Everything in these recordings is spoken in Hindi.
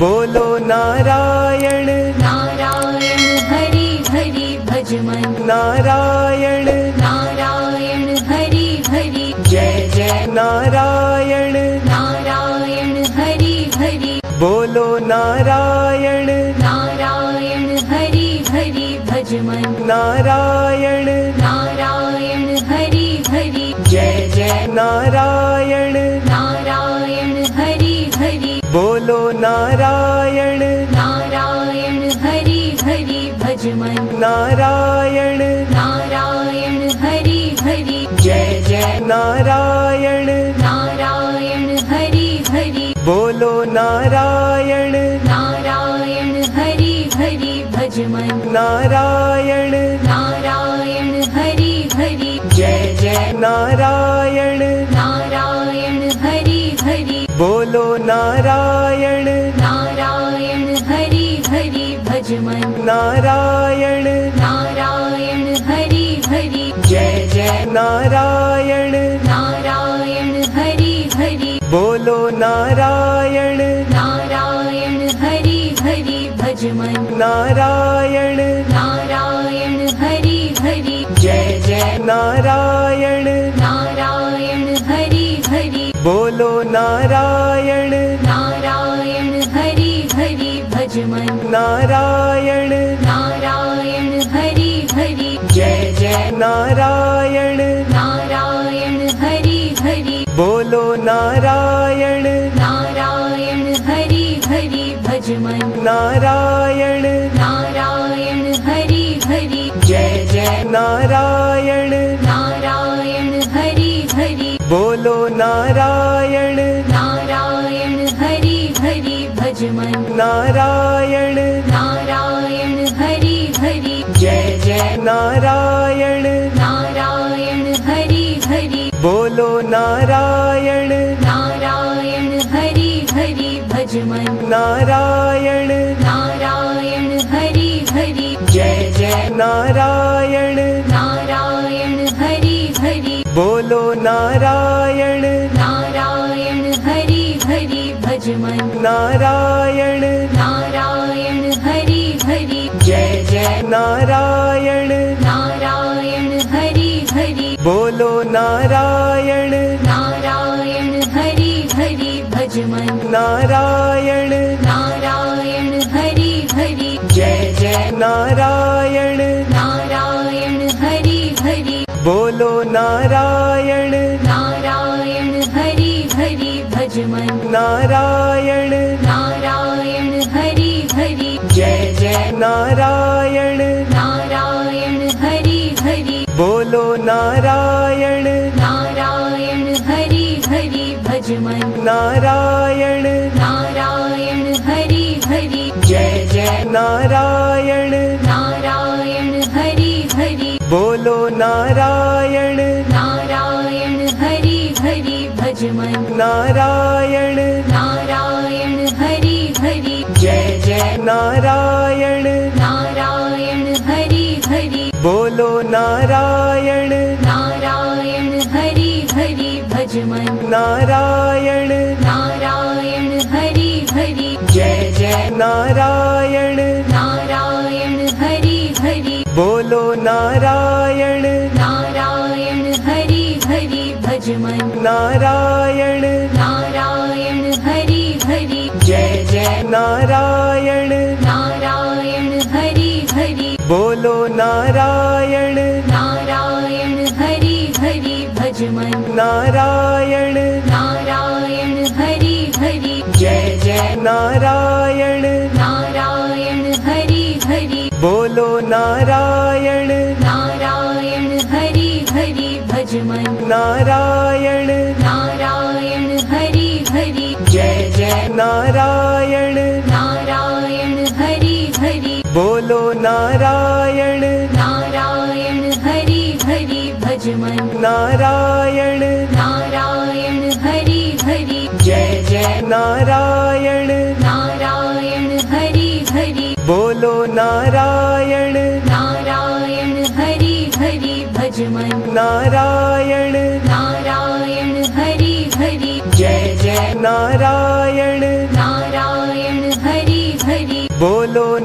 बोलो नारायण नारायण हरि हरि भज मन नारायण नारायण हरि हरि जय जय नारायण नारायण हरि हरि बोलो नारायण नारायण हरि हरि भज मन नारायण नारायण हरि हरि जय जय नारायण नारायण हरि हरि बोलो नारायण नारायण हरि हरि भज मन नारायण नारायण हरि हरि जय जय नारायण नारायण हरि हरि बोलो नारायण नारायण हरि हरि भज मन नारायण नारायण हरि हरि जय जय नारायण नारायण हरि हरि बोलो नारायण नारायण हरि हरि भज मन नारायण नारायण हरि हरि जय जय नारायण नारायण हरि हरि बोलो नारायण नारायण हरि हरि भज मन नारायण नारायण हरि हरि जय जय नारायण नारायण हरि हरि बोलो नारायण नारायण हरि हरि भज मन नारायण नारायण हरि हरि जय जय नारायण नारायण हरि हरि बोलो नारायण नारायण हरि हरि भज मन नारायण नारायण हरि हरि जय जय नारायण नारायण हरि हरि बोलो नारायण नारायण हरि हरि भज मन नारायण नारायण हरि हरि जय जय नारायण नारायण हरि हरि बोलो नारायण नारायण हरि हरि भज मन नारायण नारायण हरि हरि जय जय नारायण नारायण हरि हरि बोलो नारायण नारायण हरि हरि भज मन नारायण नारायण हरि हरि जय जय नारायण नारायण हरि हरि बोलो नारायण नारायण हरि हरि भज मन नारायण नारायण हरि हरि जय जय नारायण नारायण हरि हरि बोलो नारायण नारायण हरि हरि भज मन नारायण नारायण हरि हरि जय जय नारायण नारायण हरि हरि बोलो नारायण नारायण हरि हरि भज मन नारायण नारायण हरि हरि जय जय नारायण नारायण हरि हरि बोलो नारायण नारायण हरि हरि भज मन नारायण नारायण हरि हरि जय जय नारायण नारायण हरि हरि बोलो नारायण नारायण हरि हरि भज मन नारायण नारायण हरि हरि जय जय नारायण नारायण हरि हरि बोलो नारायण नारायण हरि हरि भज मन नारायण नारायण हरि हरि जय जय नारायण नारायण हरि हरि बोलो नारायण नारायण हरि हरि भज मन नारायण नारायण हरि हरि जय जय नारायण नारायण हरि हरि बोलो नारायण नारायण हरि हरि भज मन नारायण नारायण हरि हरि जय जय नारायण नारायण हरि हरि बोलो नारायण नारायण हरि हरि भज मन नारायण नारायण हरि हरि जय जय नारायण नारायण हरि हरि बोलो नारायण नारायण हरि हरि भज मन नारायण नारायण हरि हरि जय जय नारायण नारायण हरि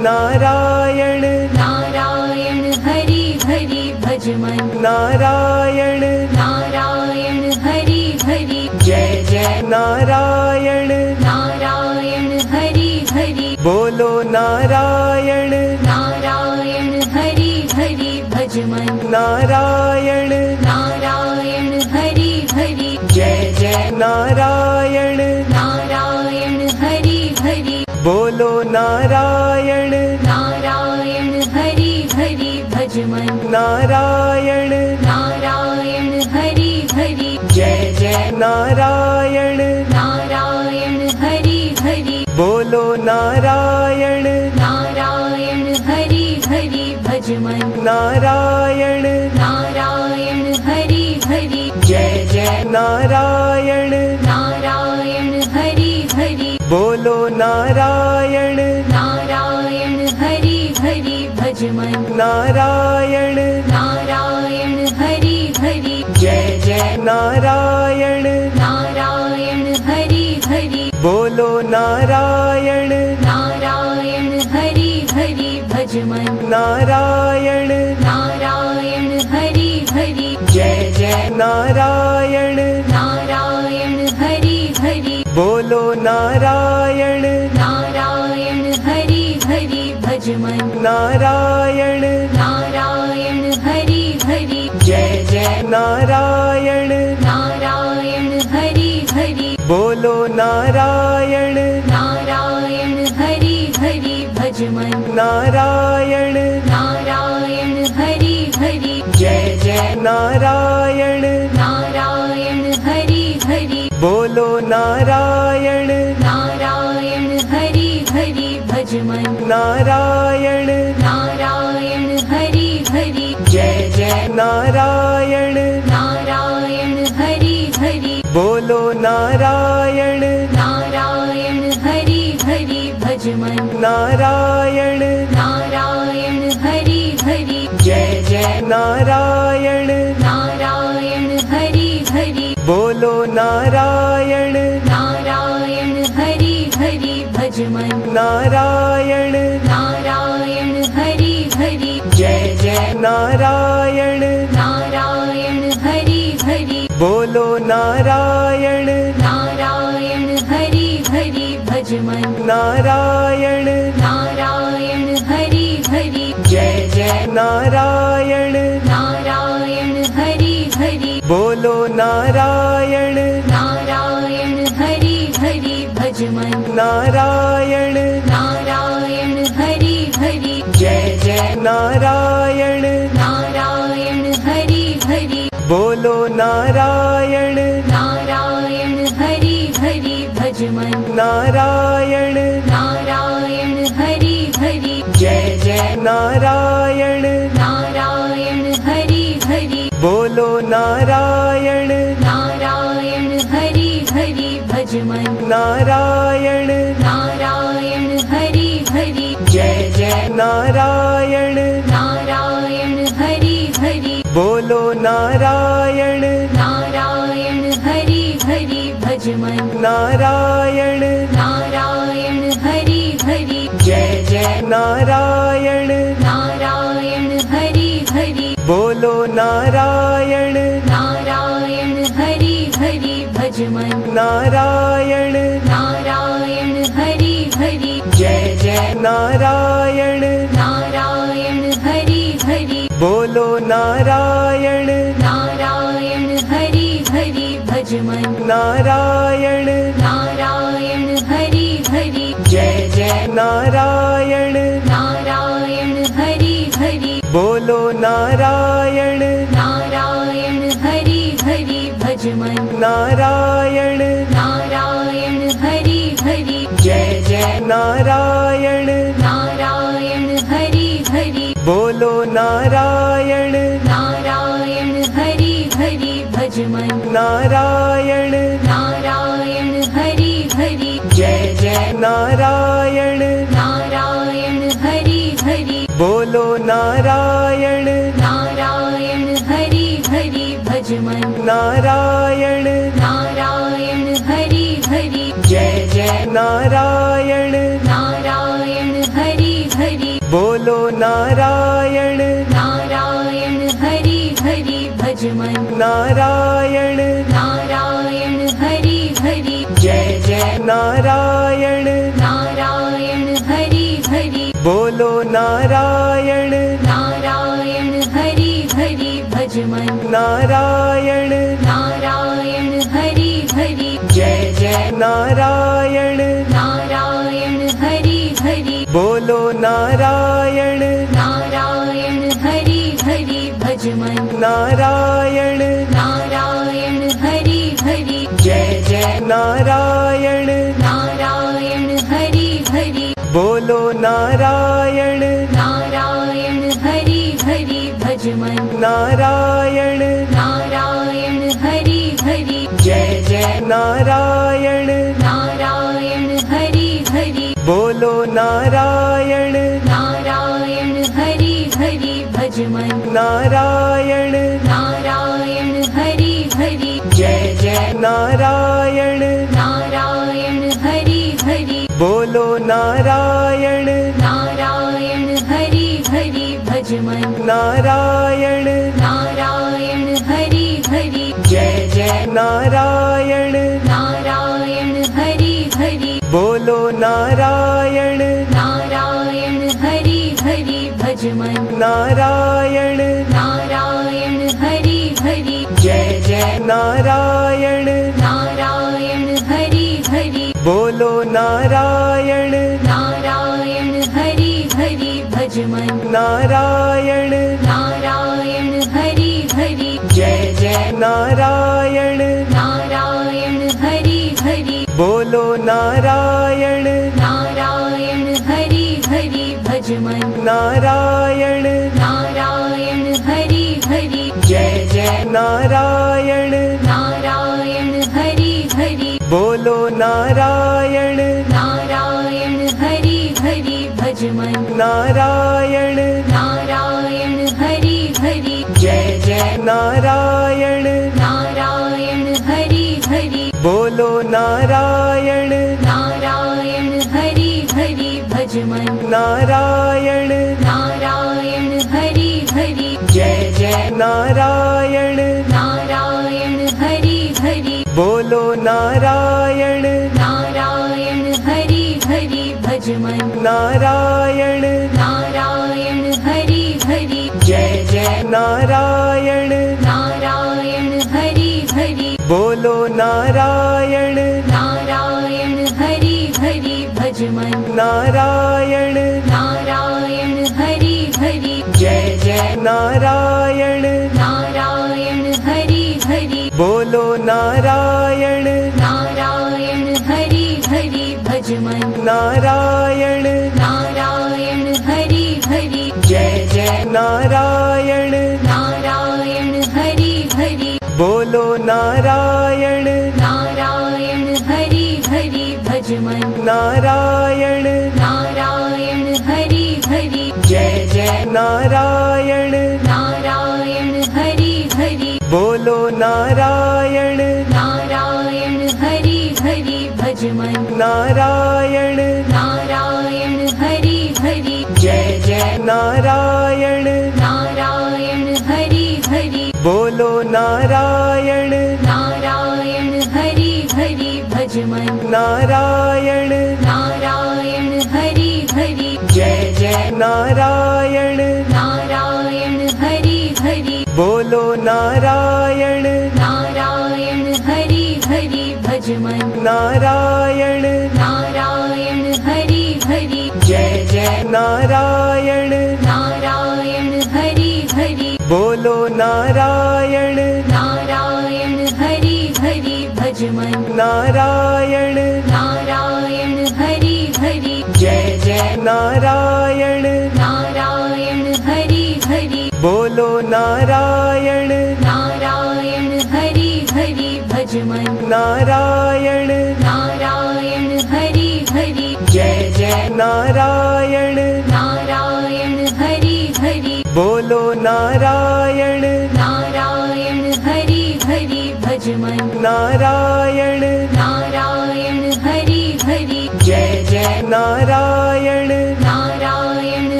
नारायण नारायण हरि हरि भज मन नारायण नारायण हरि हरि जय जय नारायण नारायण हरि हरि बोलो नारायण नारायण हरि हरि भज मन नारायण नारायण हरि हरि जय जय नारायण नारायण हरि हरि बोलो नारायण नारायण हरि हरि भज मन नारायण नारायण हरि हरि जय जय नारायण नारायण हरि हरि बोलो नारायण नारायण हरि हरि भज मन नारायण नारायण हरि हरि जय जय नारायण नारायण हरि हरि बोलो नारायण नारायण हरि हरि भज मन नारायण नारायण हरि हरि जय जय नारायण नारायण हरि हरि बोलो नारायण नारायण हरि हरि भज मन नारायण नारायण हरि हरि जय जय नारायण नारायण हरि हरि बोलो नारायण नारायण हरि हरि भज मन नारायण नारायण हरि हरि जय जय नारायण नारायण हरि हरि बोलो नारायण नारायण हरि हरि भज मन नारायण नारायण हरि हरि जय जय नारायण नारायण हरि हरि बोलो नारायण नारायण हरि हरि भज मन नारायण नारायण हरि हरि जय जय नारायण नारायण हरि हरि बोलो नारायण नारायण हरि हरि भज मन नारायण नारायण हरि हरि जय जय नारायण नारायण हरि हरि बोलो नारायण नारायण हरि हरि भज मन नारायण नारायण हरि हरि जय जय नारायण नारायण हरि हरि बोलो नारायण नारायण हरि हरि भज मन नारायण नारायण हरि हरि जय जय नारायण नारायण हरि हरि बोलो नारायण नारायण हरि हरि भज मन नारायण नारायण हरि हरि जय जय नारायण नारायण हरि हरि बोलो नारायण नारायण हरि हरि भज मन नारायण नारायण हरि हरि जय जय नारायण नारायण हरि हरि बोलो नारायण नारायण हरि हरि भज मन नारायण नारायण हरि हरि जय जय नारायण नारायण हरि हरि बोलो नारायण नारायण हरि हरि भज मन नारायण नारायण हरि हरि जय जय नारायण नारायण हरि हरि बोलो नारायण नारायण हरि हरि भज मन नारायण नारायण हरि हरि जय जय नारायण नारायण हरि हरि बोलो नारायण नारायण हरि हरि भज मन नारायण नारायण हरि हरि जय जय नारायण नारायण हरि हरि बोलो नारायण नारायण हरि हरि भज मन नारायण नारायण हरि हरि जय जय नारायण नारायण हरि हरि बोलो नारायण नारायण हरि हरि भज मन नारायण नारायण हरि हरि जय जय नारायण नारायण हरि हरि बोलो नारायण नारायण हरि हरि भज मन नारायण नारायण हरि हरि जय जय नारायण नारायण हरि हरि बोलो नारायण नारायण हरि हरि भज मन नारायण नारायण हरि हरि जय जय नारायण नारायण हरि हरि बोलो नारायण नारायण हरि हरि भज मन नारायण नारायण हरि हरि जय जय नारायण नारायण हरि हरि बोलो नारायण नारायण हरि हरि भज मन नारायण नारायण हरि हरि जय जय नारायण नारायण हरि हरि बोलो नारायण नारायण हरि हरि भज मन नारायण नारायण हरि हरि जय जय नारायण नारायण हरि हरि बोलो नारायण नारायण हरि हरि भज मन नारायण नारायण हरि हरि जय जय नारायण नारायण हरि हरि बोलो नारायण नारायण हरि हरि भज मन नारायण नारायण हरि हरि जय जय नारायण नारायण हरि हरि बोलो नारायण नारायण हरि हरि भज मन नारायण नारायण हरि हरि जय जय नारायण नारायण हरि हरि बोलो नारायण नारायण हरि हरि भज मन नारायण नारायण हरि हरि जय जय नारायण नारायण हरि हरि बोलो नारायण नारायण हरि हरि भज मन नारायण नारायण हरि हरि जय जय नारायण नारायण हरि हरि बोलो नारायण नारायण हरि हरि भज मन नारायण नारायण हरि हरि जय जय नारायण नारायण हरि हरि बोलो नारायण नारायण हरि हरि भज मन नारायण नारायण हरि हरि जय जय नारायण नारायण हरि हरि बोलो नारायण नारायण हरि हरि भज मन नारायण नारायण हरि हरि जय जय नारायण नारायण हरि हरि बोलो नारायण नारायण हरि हरि भज मन नारायण नारायण हरि हरि जय जय नारायण नारायण हरि हरि बोलो नारायण नारायण हरि हरि भज मन नारायण नारायण हरि हरि जय जय नारायण नारायण हरि हरि बोलो नारायण नारायण हरि हरि भज मन नारायण नारायण हरि हरि जय जय नारायण नारायण हरि हरि बोलो नारायण नारायण हरि हरि भज मन नारायण नारायण हरि हरि जय जय नारायण नारायण हरि हरि बोलो नारायण नारायण हरि हरि भज मन नारायण नारायण हरि हरि जय जय नारायण नारायण हरि हरि बोलो नारायण नारायण हरि हरि भज मन नारायण नारायण हरि हरि जय जय नारायण नारायण हरि हरि बोलो नारायण नारायण हरि हरि भज मन नारायण नारायण हरि हरि जय जय नारायण नारायण हरि हरि बोलो नारायण नारायण हरि हरि भज मन नारायण नारायण हरि हरि जय जय नारायण नारायण हरि हरि बोलो नारायण नारायण हरि हरि भज मन नारायण नारायण हरि हरि जय जय नारायण नारायण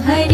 हरि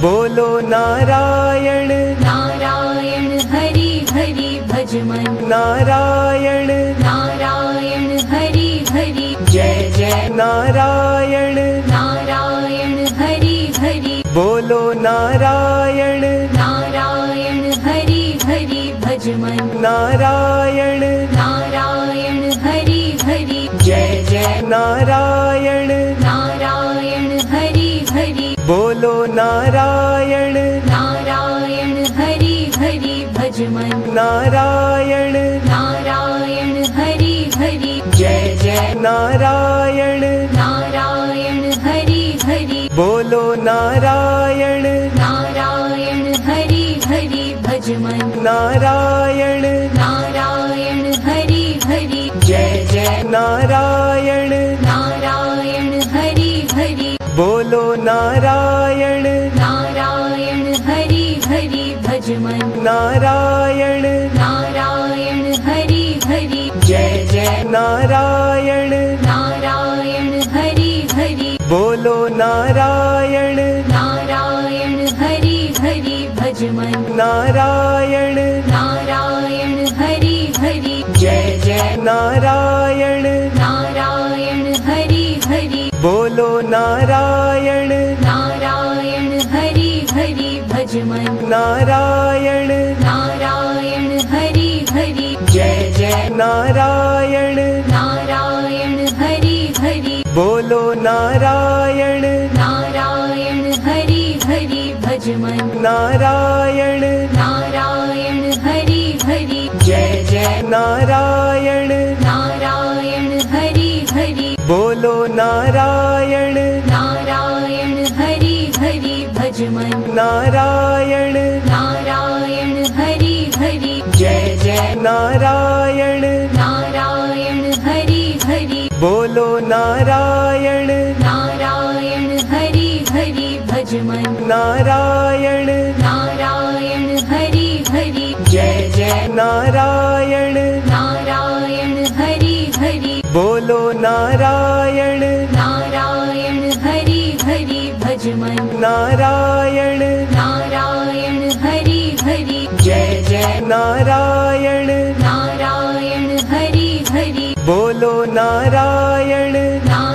बोलो नारायण नारायण हरि हरि भज मन नारायण नारायण हरि हरि जय जय नारायण नारायण हरि हरि बोलो नारायण नारायण हरि हरि भज मन नारायण नारायण हरि हरि जय जय नारायण नारायण हरि हरि बोलो नारायण नारायण हरि हरि भज मन नारायण नारायण हरि हरि जय जय नारायण नारायण हरि हरि बोलो नारायण नारायण हरि हरि भज मन नारायण नारायण हरि हरि जय जय नारायण नारायण हरि हरि बोलो नारायण नारायण हरि हरि भज मन नारायण नारायण हरि हरि जय जय नारायण नारायण हरि हरि बोलो नारायण नारायण हरि हरि भज मन नारायण नारायण हरि हरि जय जय नारायण नारायण हरि हरि बोलो नारायण नारायण हरि हरि भज मन नारायण नारायण हरि हरि जय जय नारायण नारायण हरि हरि बोलो नारायण नारायण हरि हरि भज मन नारायण नारायण हरि हरि जय जय नारायण नारायण हरि हरि बोलो नारायण नारायण हरि हरि भज मन नारायण नारायण हरि हरि जय जय नारायण नारायण हरि हरि बोलो नारायण नारायण हरि हरि भज मन नारायण नारायण हरि हरि जय जय नारायण नारायण हरि हरि बोलो नारायण नारायण हरि हरि भज मन नारायण नारायण हरि हरि जय जय नारायण नारायण हरि हरि बोलो नारायण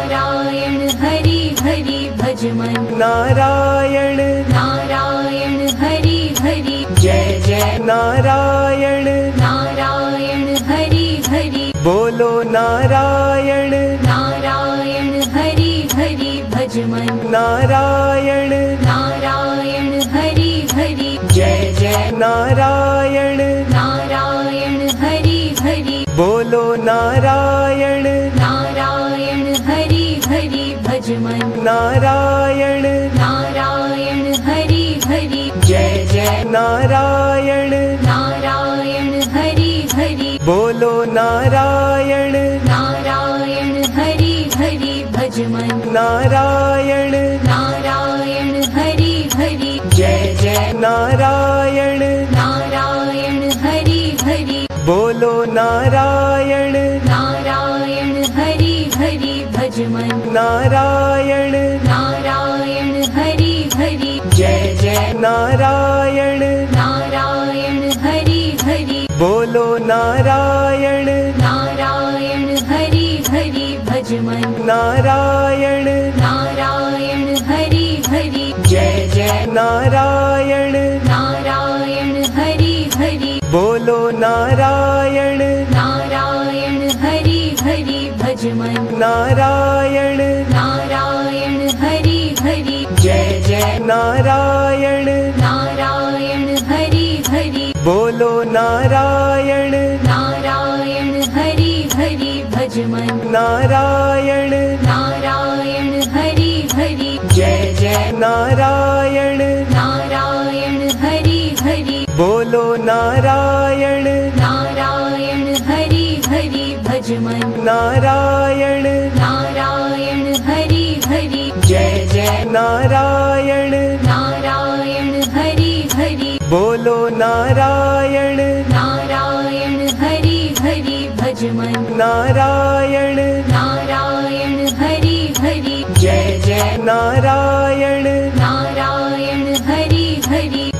नारायण हरि हरि भज मन नारायण नारायण हरि हरि जय जय नारायण नारायण हरि हरि बोलो नारायण नारायण हरि हरि भज मन नारायण नारायण हरि हरि जय जय नारायण नारायण हरि हरि बोलो नारायण नारायण हरि हरि भज मन नारायण नारायण हरि हरि जय जय नारायण नारायण हरि हरि बोलो नारायण नारायण हरि हरि भज मन नारायण नारायण हरि हरि जय जय नारायण नारायण हरि हरि बोलो नारायण नारायण हरि हरि भज मन नारायण नारायण हरि हरि जय जय नारायण नारायण हरि हरि बोलो नारायण नारायण हरि हरि भज मन नारायण नारायण हरि हरि जय जय नारायण नारायण हरि हरि बोलो नारायण नारायण हरि हरि भज मन नारायण नारायण हरि हरि जय जय नारायण नारायण हरि हरि बोलो नारायण नारायण हरि हरि भज मन नारायण नारायण हरि हरि जय जय नारायण नारायण हरि हरि बोलो नारायण नारायण हरि हरि भज मन नारायण नारायण हरि हरि जय जय नारायण नारायण हरि हरि बोलो नारायण नारायण हरि हरि भज मन नारायण नारायण हरि हरि जय जय नारायण नारायण हरि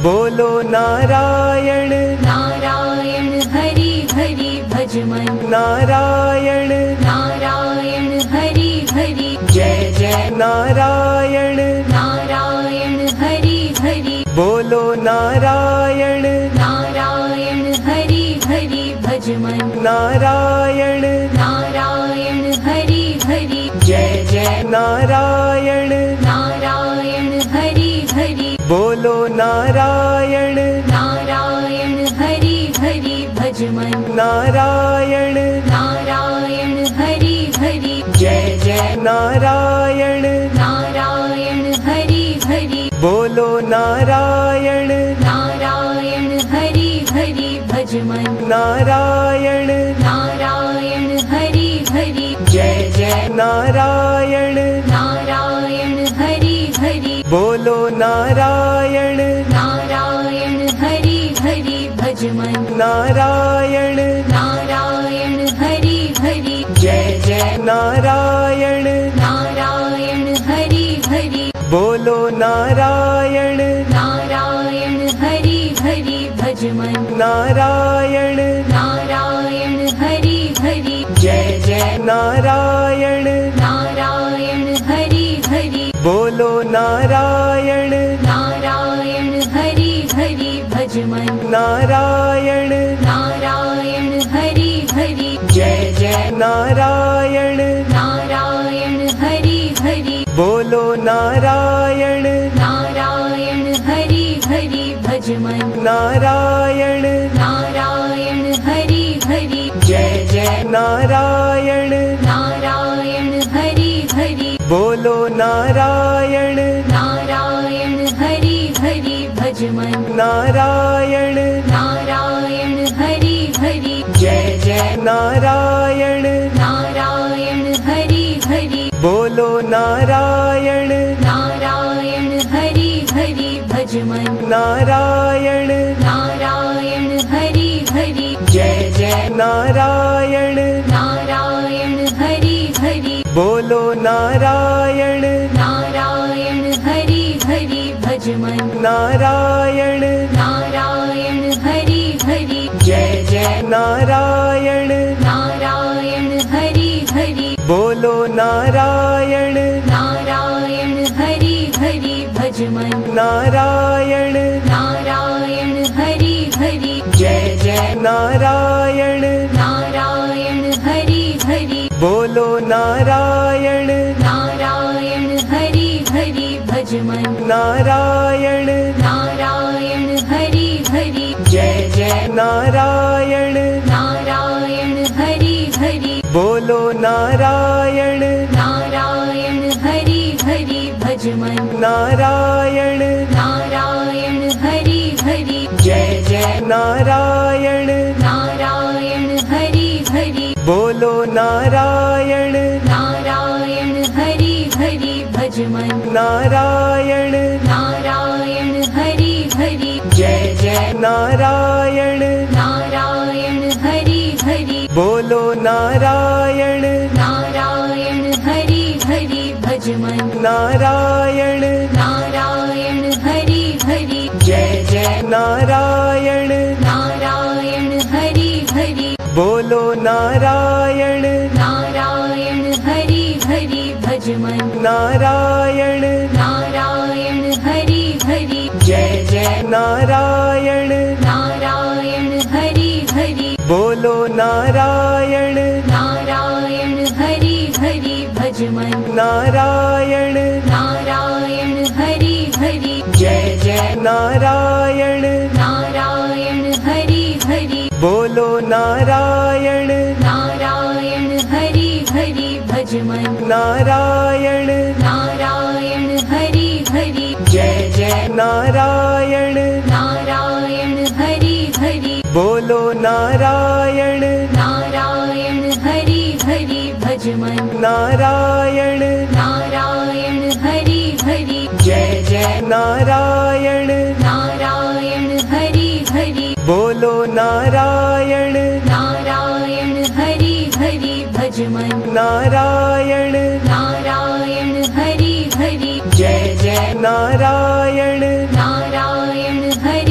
बोलो नारायण नारायण हरि हरि भज मन नारायण नारायण हरि हरि जय जय नारायण नारायण हरि हरि बोलो नारायण नारायण हरि हरि भज मन नारायण नारायण हरि हरि जय जय नारायण नारायण हरि हरि बोलो नारायण नारायण हरि हरि भज मन नारायण नारायण हरि हरि जय जय नारायण नारायण हरि हरि बोलो नारायण नारायण हरि हरि भज मन नारायण नारायण हरि हरि जय जय नारायण नारायण हरि हरि बोलो नारायण नारायण हरि हरि भज मन नारायण नारायण हरि हरि जय जय नारायण नारायण हरि हरि बोलो नारायण नारायण हरि हरि भज मन नारायण नारायण हरि हरि जय जय नारायण नारायण हरि हरि बोलो नारायण नारायण हरि हरि भज मन नारायण नारायण हरि हरि जय जय नारायण नारायण हरि हरि बोलो नारायण नारायण हरि हरि भज मन नारायण नारायण हरि हरि जय जय नारायण नारायण हरि हरि बोलो नारायण नारायण हरि हरि भज मन नारायण नारायण हरि हरि जय जय नारायण नारायण हरि हरि बोलो नारायण नारायण हरि हरि भज मन नारायण नारायण हरि हरि जय जय नारायण नारायण हरि हरि बोलो नारायण नारायण हरि हरि भज मन नारायण नारायण हरि हरि जय जय नारायण नारायण हरि हरि बोलो नारायण नारायण हरि हरि भज मन नारायण नारायण हरि हरि जय जय नारायण नारायण हरि हरि बोलो नारायण नारायण हरि हरि भज मन नारायण नारायण हरि हरि जय जय नारायण नारायण हरि हरि बोलो नारायण नारायण हरि हरि भज मन नारायण नारायण हरि हरि जय जय नारायण नारायण हरि हरि बोलो नारायण नारायण हरि हरि भज मन नारायण नारायण हरि हरि जय जय नारायण नारायण हरि हरि बोलो नारायण नारायण हरि हरि भज मन नारायण नारायण हरि हरि जय जय नारायण नारायण हरि हरि बोलो नारायण नारायण हरि हरि भज मन नारायण नारायण हरि हरि जय जय नारायण नारायण हरि हरि बोलो नारायण नारायण हरि हरि भज मन नारायण नारायण हरि हरि जय जय नारायण नारायण हरि हरि बोलो नारायण नारायण हरि हरि भज मन नारायण नारायण हरि हरि जय जय नारायण नारायण हरि हरि बोलो नारायण नारायण हरि हरि भज मन नारायण नारायण हरि हरि जय जय नारायण नारायण हरि हरि बोलो नारायण नारायण हरि हरि भज मन नारायण नारायण हरि हरि जय जय नारायण नारायण हरि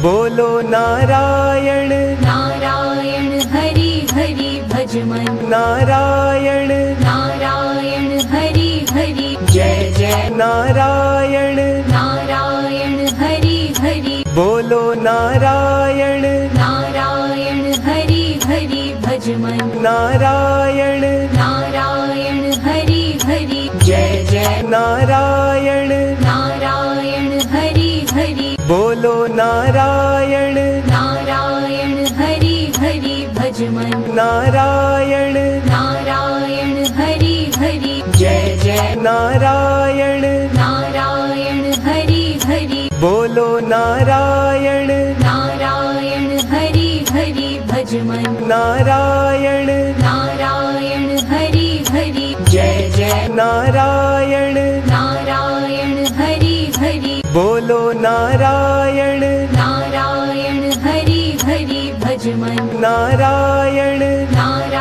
बोलो नारायण नारायण हरि हरि भज मन नारायण नारायण हरि हरि जय जय नारायण नारायण हरि हरि बोलो नारायण नारायण हरि हरि भज मन नारायण नारायण हरि हरि जय जय नारायण नारायण हरि हरि बोलो नारायण नारायण हरि हरि भज मन नारायण नारायण हरि हरि जय जय नारायण नारायण हरि हरि बोलो नारायण नारायण हरि हरि भज मन नारायण नारायण हरि हरि जय जय नारायण नारायण हरि हरि बोलो नारायण नारायण हरि हरि भज मन नारायण नारायण हरि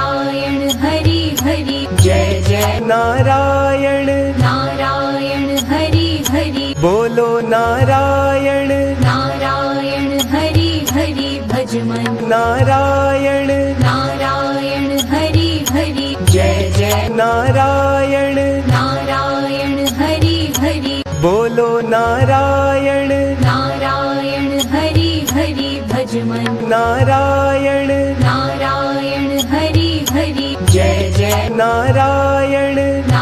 हरि जय जय नारायण नारायण हरि हरि बोलो नारायण नारायण हरि हरि भज मन नारायण नारायण हरि हरि जय जय नारायण नारायण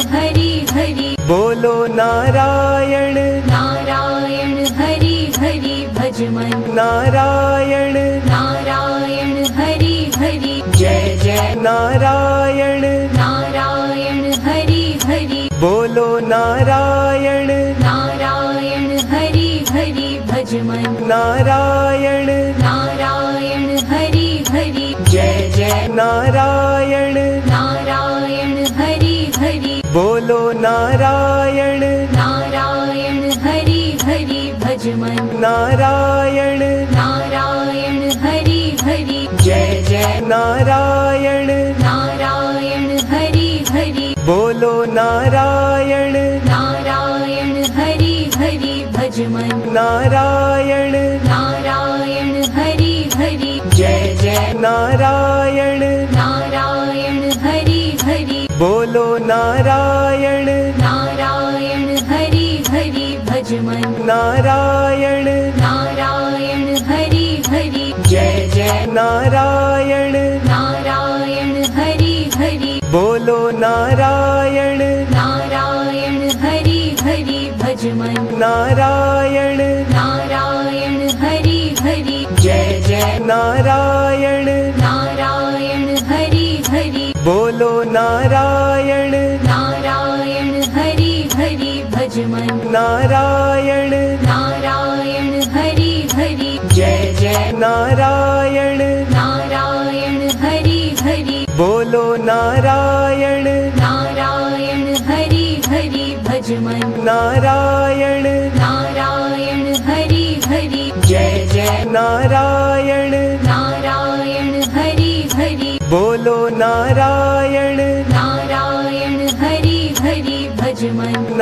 हरि हरि बोलो नारायण नारायण हरि हरि भज मन नारायण नारायण हरि हरि जय जय नारायण नारायण हरि हरि बोलो नारायण नारायण हरि हरि भज मन नारायण नारायण हरि हरि जय जय नारायण नारायण हरि हरि बोलो नारायण नारायण हरि हरि भज मन नारायण नारायण हरि हरि जय जय नारायण नारायण हरि हरि बोलो नारायण नारायण हरि हरि भज मन नारायण नारायण हरि हरि जय जय नारायण नारायण हरि हरि बोलो नारायण नारायण हरि हरि भज मन नारायण नारायण हरि हरि जय जय नारायण नारायण हरि हरि बोलो नारायण नारायण हरि हरि भज मन